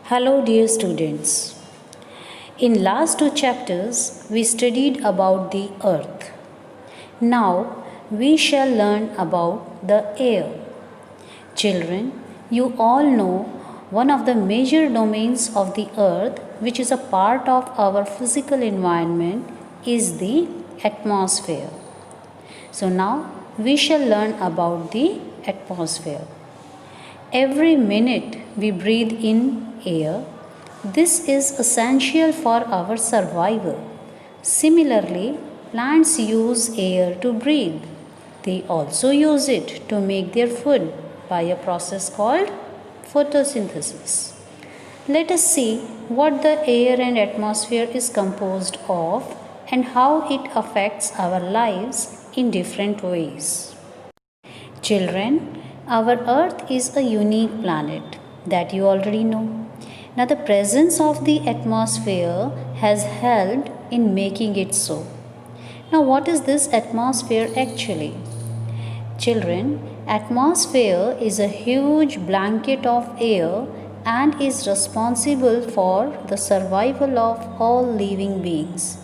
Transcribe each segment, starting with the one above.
Hello dear students. In last two chapters we studied about the earth. Now we shall learn about the air. Children, you all know one of the major domains of the earth which is a part of our physical environment is the atmosphere. So now we shall learn about the atmosphere. Every minute we breathe in air. This is essential for our survival. Similarly, plants use air to breathe. They also use it to make their food by a process called photosynthesis. Let us see what the air and atmosphere is composed of and how it affects our lives in different ways. Children, our earth is a unique planet that you already know. Now, the presence of the atmosphere has helped in making it so. Now, what is this atmosphere actually? Children, atmosphere is a huge blanket of air and is responsible for the survival of all living beings.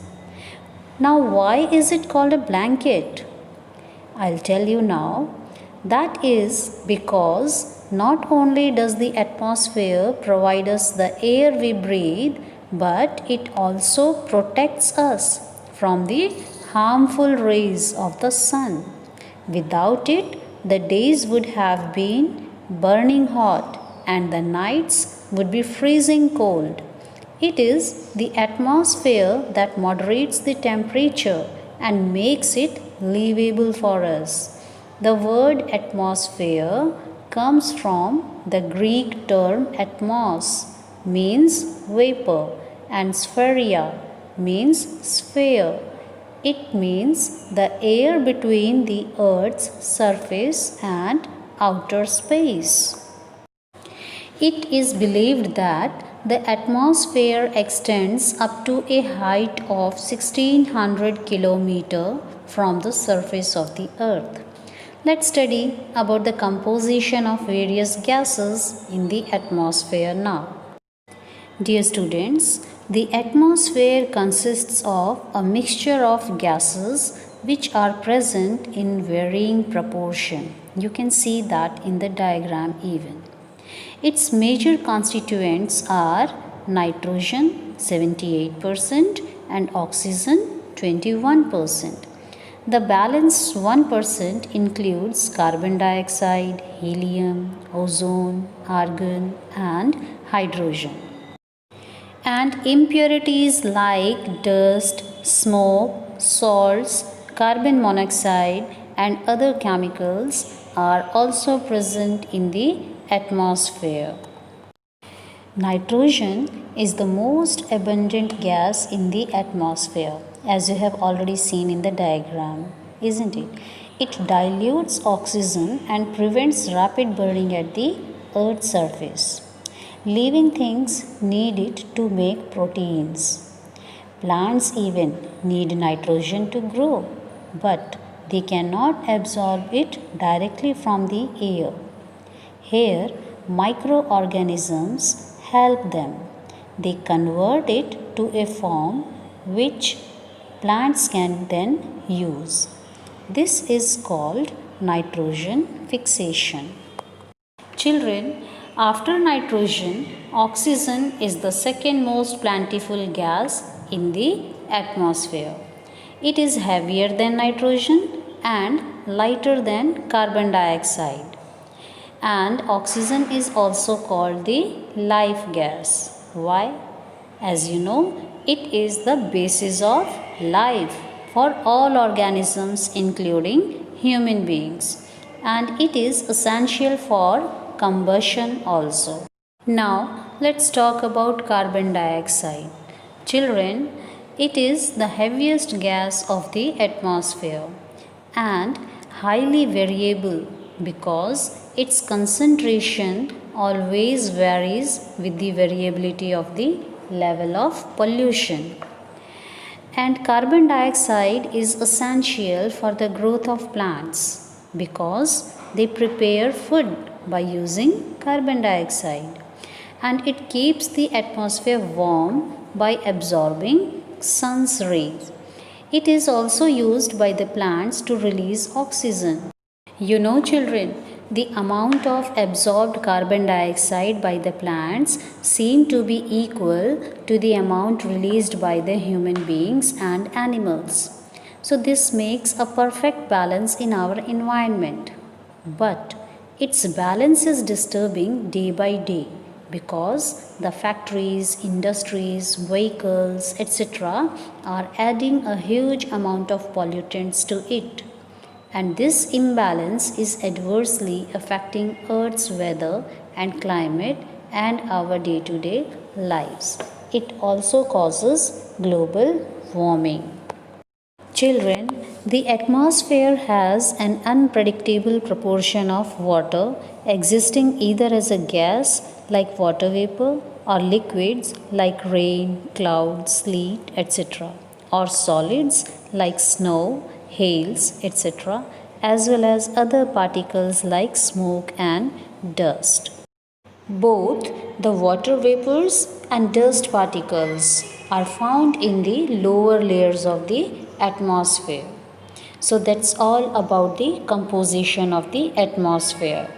Now, why is it called a blanket? I'll tell you now. That is because not only does the atmosphere provide us the air we breathe, but it also protects us from the harmful rays of the sun. Without it, the days would have been burning hot and the nights would be freezing cold. It is the atmosphere that moderates the temperature and makes it livable for us. The word atmosphere comes from the Greek term atmos, means vapor, and spheria means sphere. It means the air between the earth's surface and outer space. It is believed that the atmosphere extends up to a height of 1600 km from the surface of the earth. Let's study about the composition of various gases in the atmosphere now. Dear students, the atmosphere consists of a mixture of gases which are present in varying proportion. You can see that in the diagram even. Its major constituents are nitrogen 78% and oxygen 21%. The balance 1% includes carbon dioxide, helium, ozone, argon, and hydrogen. And impurities like dust, smoke, salts, carbon monoxide, and other chemicals are also present in the atmosphere. Nitrogen is the most abundant gas in the atmosphere, as you have already seen in the diagram, isn't it? It dilutes oxygen and prevents rapid burning at the Earth's surface. Living things need it to make proteins. Plants even need nitrogen to grow, but they cannot absorb it directly from the air. Here, microorganisms help them. They convert it to a form which plants can then use. This is called nitrogen fixation. Children, after nitrogen, oxygen is the second most plentiful gas in the atmosphere. It is heavier than nitrogen and lighter than carbon dioxide. And oxygen is also called the life gas. Why? As you know, it is the basis of life for all organisms including human beings, and it is essential for combustion also. Now let's talk about carbon dioxide. Children, it is the heaviest gas of the atmosphere and highly variable because its concentration always varies with the variability of the level of pollution. And carbon dioxide is essential for the growth of plants because they prepare food by using carbon dioxide. and it keeps the atmosphere warm by absorbing sun's rays. It is also used by the plants to release oxygen. You know, children, the amount of absorbed carbon dioxide by the plants seem to be equal to the amount released by the human beings and animals. So, this makes a perfect balance in our environment. But its balance is disturbing day by day because the factories, industries, vehicles, etc., are adding a huge amount of pollutants to it. And this imbalance is adversely affecting Earth's weather and climate and our day to day lives. It also causes global warming. Children, the atmosphere has an unpredictable proportion of water existing either as a gas like water vapor or liquids like rain, clouds, sleet, etc., or solids like snow, hails, etc., as well as other particles like smoke and dust. Both the water vapors and dust particles are found in the lower layers of the atmosphere. So that's all about the composition of the atmosphere.